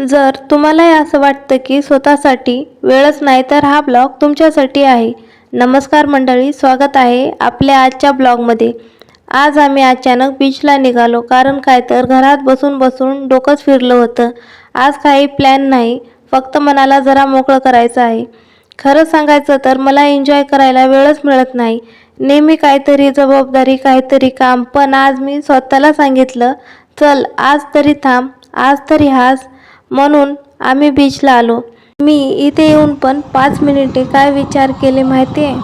जर तुम्हालाही असं वाटतं की स्वतःसाठी वेळच नाही तर हा ब्लॉग तुमच्यासाठी आहे. नमस्कार मंडळी, स्वागत आहे आपल्या आजच्या ब्लॉगमध्ये. आज आम्ही अचानक बीचला निघालो, कारण काय तर घरात बसून बसून डोकंच फिरलं होतं. आज काही प्लॅन नाही, फक्त मनाला जरा मोकळं करायचं आहे. खरं सांगायचं तर मला एन्जॉय करायला वेळच मिळत नाही. नेहमी काहीतरी जबाबदारी, काहीतरी काम. पण आज मी स्वतःला सांगितलं, चल आज तरी थांब, आज तरी हास. म्हणून आम्ही बीचला आलो. मी इथे येऊन पण 5 मिनिटे काय विचार केले माहिती आहे?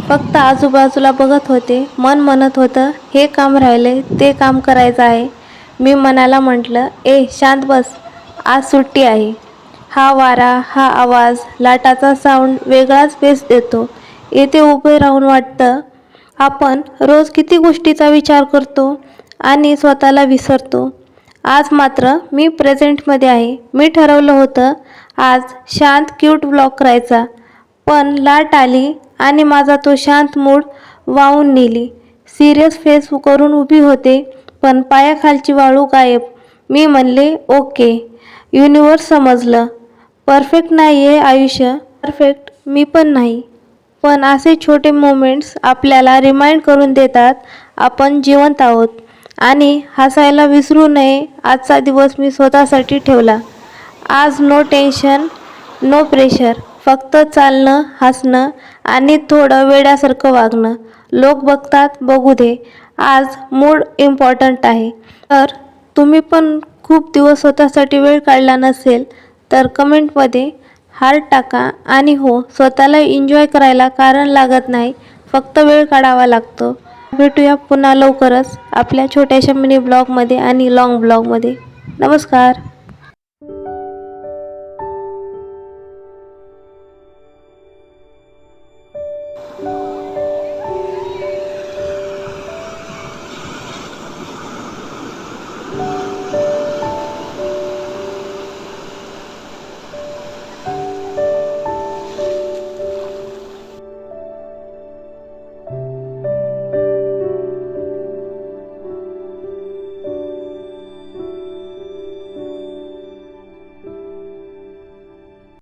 फक्त आजूबाजूला बघत होते. मन म्हणत होतं, हे काम राहिले, ते काम करायचं आहे. मी मनाला म्हटलं, शांत बस, आज सुट्टी आहे. हा वारा, हा आवाज, लाटाचा साऊंड वेगळाच पेस देतो. इथे उभे राहून वाटतं, आपण रोज किती गोष्टीचा विचार करतो आणि स्वतःला विसरतो. आज मात्र मी प्रेझेंटमध्ये आहे. मी ठरवलं होतं आज शांत क्यूट ब्लॉग करायचा, पण लाट आली आणि माझा तो शांत मूड वाहून नेली. सिरियस फेस करून उभी होते, पण पायाखालची वाळू गायब. मी म्हणले, ओके. युनिवर्स समजलं, परफेक्ट नाही आहे आयुष्य, परफेक्ट मी पण नाही. पण असे छोटे मोमेंट्स आपल्याला रिमाइंड करून देतात आपण जिवंत आहोत. आणि हसायला विसरू नये. आजचा दिवस मी स्वतःसाठी ठेवला. आज नो टेन्शन, नो प्रेशर, फक्त चालणं, हसणं आणि थोडं वेड्यासारखं वागणं. लोक बघतात, बघू दे. आज मूड इम्पॉर्टंट आहे. तर तुम्ही पण खूप दिवस स्वतःसाठी वेळ काढला नसेल तर कमेंटमध्ये हार्ट टाका. आणि हो, स्वतःला एन्जॉय करायला कारण लागत नाही, फक्त वेळ काढावा लागतो. भेटूया पुन्हा लवकरच आपल्या छोट्याशा मिनी ब्लॉगमध्ये आणि लॉंग ब्लॉगमध्ये. नमस्कार.